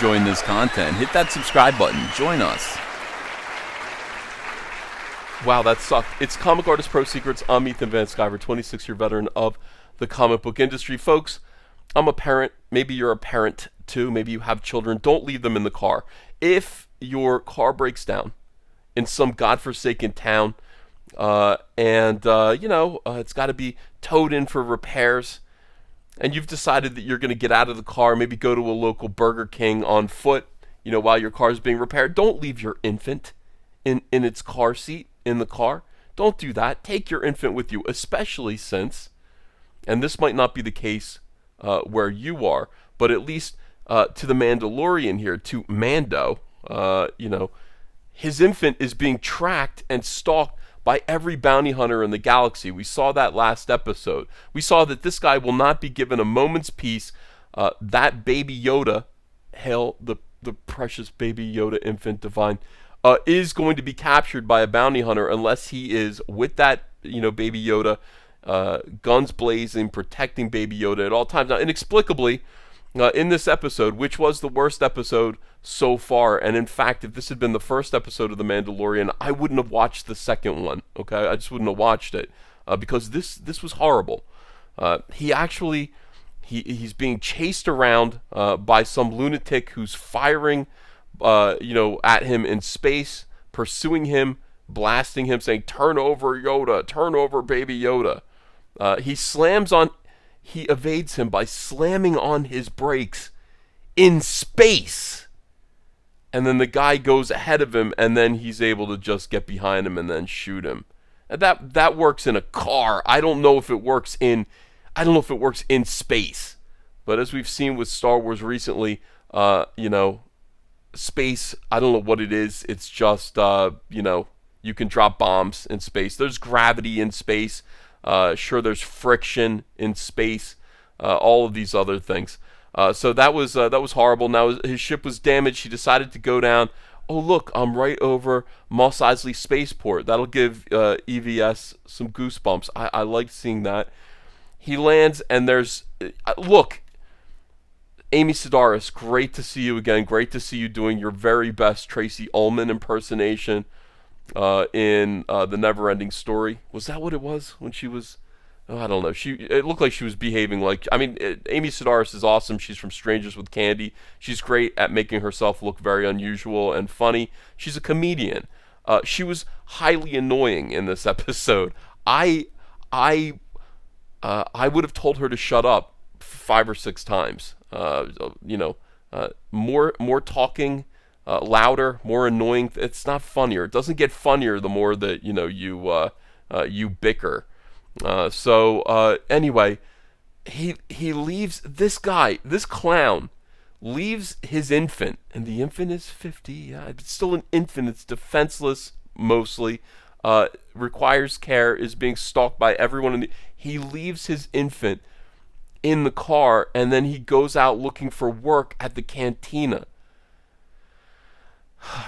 enjoying this content, hit that subscribe button. Join us. Wow, that sucked. It's Comic Artist Pro Secrets. I'm Ethan Van Sciver, 26-year veteran of the comic book industry. Folks, I'm a parent. Maybe you're a parent too. Maybe you have children. Don't leave them in the car. If your car breaks down in some godforsaken town, it's got to be towed in for repairs, and you've decided that you're going to get out of the car, maybe go to a local Burger King on foot, while your car is being repaired. Don't leave your infant in its car seat in the car. Don't do that. Take your infant with you, especially since, and this might not be the case where you are, but at least to the Mandalorian here, to Mando, his infant is being tracked and stalked by every bounty hunter in the galaxy. We saw that last episode. We saw that this guy will not be given a moment's peace. That baby Yoda, hail the precious baby Yoda infant divine, is going to be captured by a bounty hunter unless he is with that, baby Yoda, guns blazing, protecting baby Yoda at all times. Now, inexplicably, in this episode, which was the worst episode so far, and in fact, if this had been the first episode of The Mandalorian, I wouldn't have watched the second one, okay? I just wouldn't have watched it, because this was horrible. He's being chased around by some lunatic who's firing at him in space, pursuing him, blasting him, saying, "Turn over, Yoda, turn over, baby Yoda." He evades him by slamming on his brakes in space. And then the guy goes ahead of him, and then he's able to just get behind him and then shoot him. And that works in a car. I don't know if it works in space. But as we've seen with Star Wars recently, space, I don't know what it is. It's just, you can drop bombs in space. There's gravity in space. Sure, there's friction in space. All of these other things. So that was horrible. Now his ship was damaged. He decided to go down. Oh, look, I'm right over Mos Eisley Spaceport. That'll give EVS some goosebumps. I like seeing that. He lands, and there's... look, Amy Sedaris, great to see you again. Great to see you doing your very best Tracy Ullman impersonation in The Neverending Story. Was that what it was when she was... Oh, I don't know. It looked like she was behaving like... Amy Sedaris is awesome. She's from Strangers with Candy. She's great at making herself look very unusual and funny. She's a comedian. She was highly annoying in this episode. I would have told her to shut up 5 or 6 times. More talking, louder, more annoying. It's not funnier. It doesn't get funnier the more that you bicker. Anyway, he leaves this clown leaves his infant, and the infant is 50. Yeah, it's still an infant. It's defenseless mostly. Requires care. Is being stalked by everyone. He leaves his infant in the car, and then he goes out looking for work at the cantina.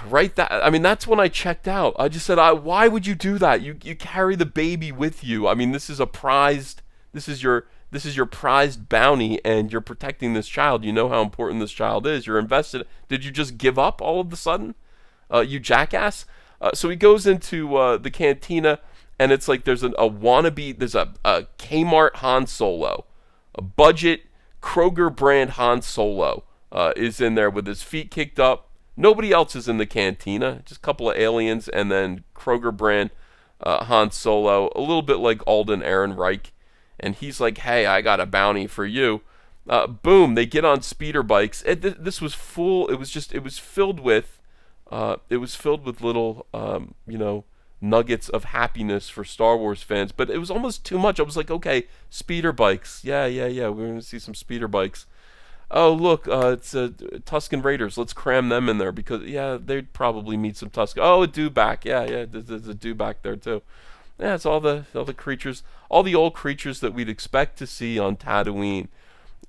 Right, that's when I checked out. I just said, why would you do that? You carry the baby with you. This is your prized bounty, and you're protecting this child. You know how important this child is. You're invested. Did you just give up all of a sudden? You jackass? So he goes into the cantina, and it's like there's a wannabe, there's a Kmart Han Solo. A budget Kroger brand Han Solo is in there with his feet kicked up. Nobody else is in the cantina. Just a couple of aliens, and then Kroger brand Han Solo, a little bit like Alden Ehrenreich. And he's like, "Hey, I got a bounty for you." Boom! They get on speeder bikes. This was full. It was filled with little nuggets of happiness for Star Wars fans, but it was almost too much. I was like, okay, speeder bikes. Yeah, we're going to see some speeder bikes. Oh, look, it's Tusken Raiders. Let's cram them in there because, they'd probably meet some Tusken. Oh, a dewback. Yeah, there's a dewback there too. Yeah, it's all the creatures, all the old creatures that we'd expect to see on Tatooine.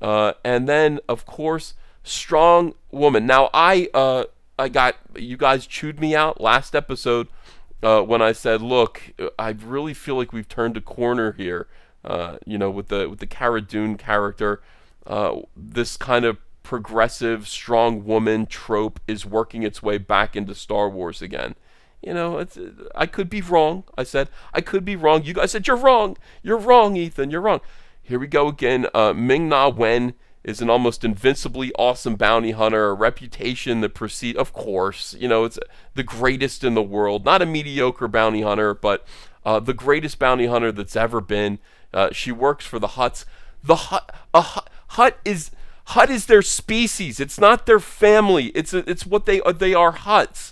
And then, of course, strong woman. Now, I got, you guys chewed me out last episode when I said, look, I really feel like we've turned a corner here, with the Cara Dune character. This kind of progressive, strong woman trope is working its way back into Star Wars again. I could be wrong. I said, I could be wrong. You guys said, you're wrong. You're wrong, Ethan. You're wrong. Here we go again. Ming-Na Wen is an almost invincibly awesome bounty hunter, a reputation that precedes, of course, it's the greatest in the world. Not a mediocre bounty hunter, but the greatest bounty hunter that's ever been. She works for the Hutts. The Hutt is their species. It's not their family. It's what they are, Hutts.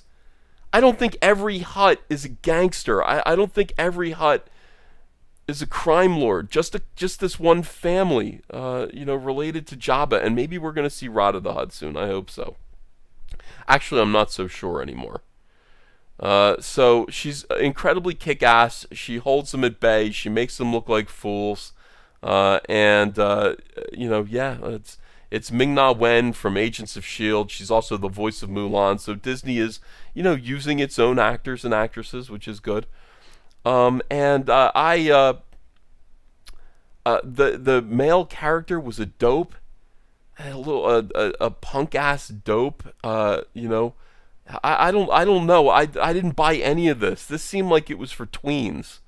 I don't think every Hutt is a gangster. I don't think every Hutt is a crime lord. Just this one family, related to Jabba. And maybe we're going to see Rada the Hutt soon. I hope so. Actually, I'm not so sure anymore. So she's incredibly kick-ass. She holds them at bay. She makes them look like fools. It's Ming-Na Wen from Agents of S.H.I.E.L.D. She's also the voice of Mulan. So Disney is, using its own actors and actresses, which is good. The male character was a dope, a punk ass dope. I don't know. I didn't buy any of this. This seemed like it was for tweens.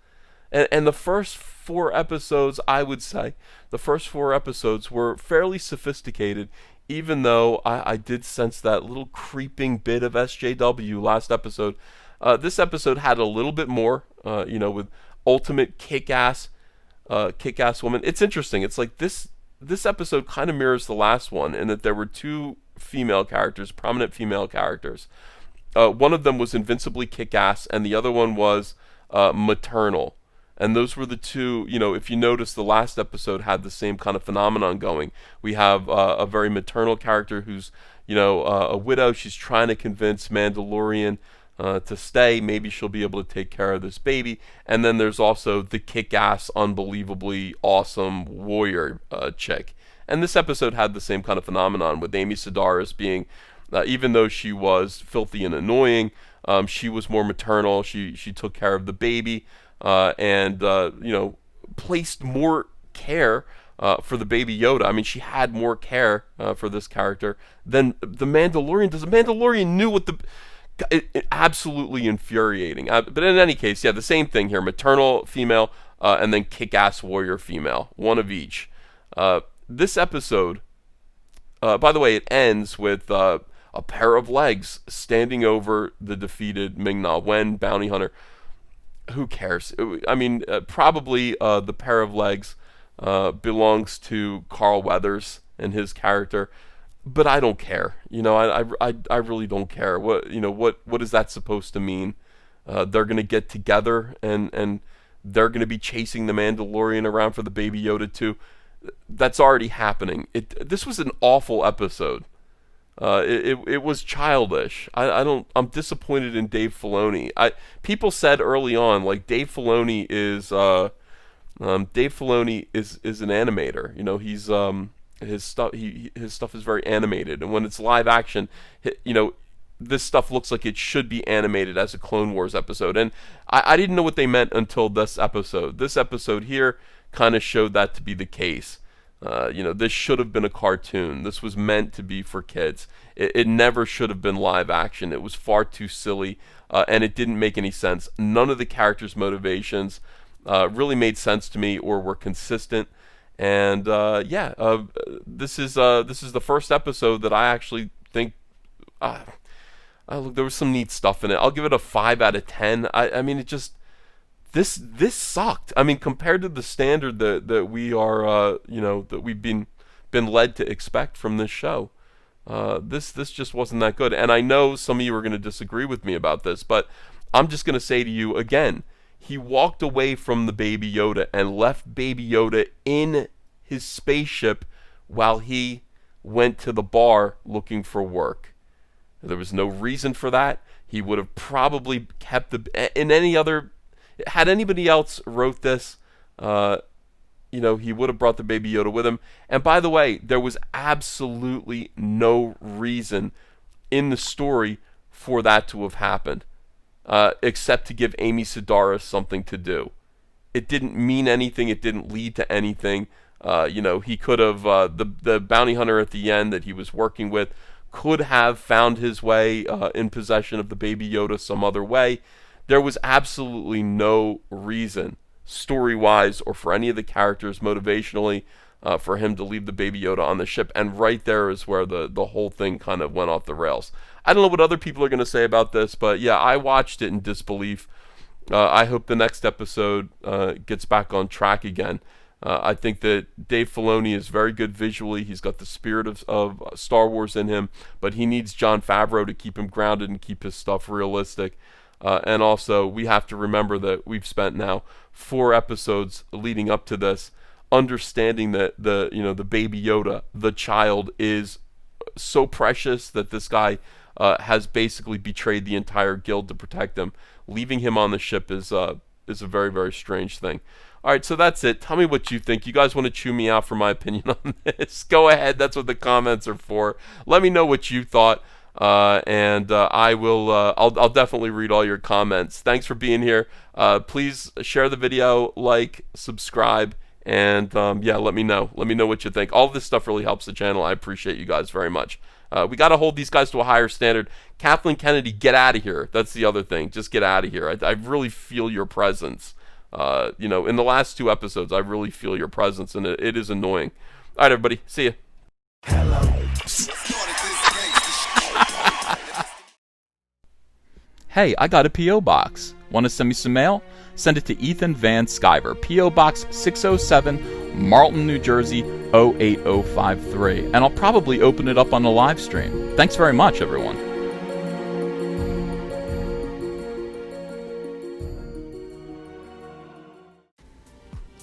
And the first 4 episodes, I would say, were fairly sophisticated, even though I did sense that little creeping bit of SJW last episode. This episode had a little bit more, with ultimate kick-ass woman. It's interesting. It's like this episode kind of mirrors the last one in that there were 2 female characters, prominent female characters. One of them was invincibly kick-ass, and the other one was maternal. And those were the 2, if you notice, the last episode had the same kind of phenomenon going. We have a very maternal character who's, a widow. She's trying to convince Mandalorian to stay. Maybe she'll be able to take care of this baby. And then there's also the kick-ass, unbelievably awesome warrior chick. And this episode had the same kind of phenomenon with Amy Sedaris being, even though she was filthy and annoying, she was more maternal. She took care of the baby. And placed more care for the baby Yoda. I mean, she had more care for this character than the Mandalorian does. The Mandalorian knew what it absolutely infuriating. But in any case, yeah, the same thing here: maternal female, and then kick-ass warrior female, one of each. This episode, by the way, it ends with a pair of legs standing over the defeated Ming-Na Wen bounty hunter. Who cares? I mean, probably the pair of legs belongs to Carl Weathers and his character, but I don't care. I really don't care. What is that supposed to mean? They're gonna get together and they're gonna be chasing the Mandalorian around for the Baby Yoda too. That's already happening. This was an awful episode. It was childish. I'm disappointed in Dave Filoni. People said early on, like, Dave Filoni is an animator. He's his stuff is very animated, and when it's live action, this stuff looks like it should be animated as a Clone Wars episode. And I didn't know what they meant until this episode. This episode here kind of showed that to be the case. This should have been a cartoon. This was meant to be for kids. It never should have been live action. It was far too silly, and it didn't make any sense. None of the characters' motivations really made sense to me or were consistent. And this is the first episode that I actually think. Look, there was some neat stuff in it. I'll give it a 5 out of 10. I mean, it just. This sucked. I mean, compared to the standard that we are, that we've been led to expect from this show, this just wasn't that good. And I know some of you are going to disagree with me about this, but I'm just going to say to you again, he walked away from the Baby Yoda and left Baby Yoda in his spaceship while he went to the bar looking for work. There was no reason for that. He would have probably kept in any other. Had anybody else wrote this, he would have brought the Baby Yoda with him. And by the way, there was absolutely no reason in the story for that to have happened, except to give Amy Sedaris something to do. It didn't mean anything. It didn't lead to anything. He could have, the bounty hunter at the end that he was working with could have found his way in possession of the Baby Yoda some other way. There was absolutely no reason, story-wise or for any of the characters motivationally, for him to leave the Baby Yoda on the ship. And right there is where the whole thing kind of went off the rails. I don't know what other people are going to say about this, but yeah, I watched it in disbelief. I hope the next episode gets back on track again. I think that Dave Filoni is very good visually. He's got the spirit of Star Wars in him, but he needs Jon Favreau to keep him grounded and keep his stuff realistic. And also, we have to remember that we've spent now 4 episodes leading up to this, understanding that the Baby Yoda, the child, is so precious that this guy has basically betrayed the entire guild to protect him. Leaving him on the ship is a very, very strange thing. All right, so that's it. Tell me what you think. You guys want to chew me out for my opinion on this? Go ahead. That's what the comments are for. Let me know what you thought, and I will. I'll definitely read all your comments. Thanks for being here. Please share the video, like, subscribe, and yeah, let me know. Let me know what you think. All of this stuff really helps the channel. I appreciate you guys very much. We got to hold these guys to a higher standard. Kathleen Kennedy, get out of here. That's the other thing. Just get out of here. I really feel your presence. In the last 2 episodes, I really feel your presence, and it is annoying. All right, everybody. See ya. Hey, I got a P.O. box. Want to send me some mail? Send it to Ethan Van Sciver, P.O. Box 607, Marlton, New Jersey, 08053. And I'll probably open it up on the live stream. Thanks very much, everyone.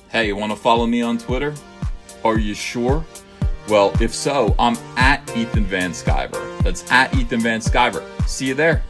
Hey, you want to follow me on Twitter? Are you sure? Well, if so, I'm at Ethan Van Sciver. That's at Ethan Van Sciver. See you there.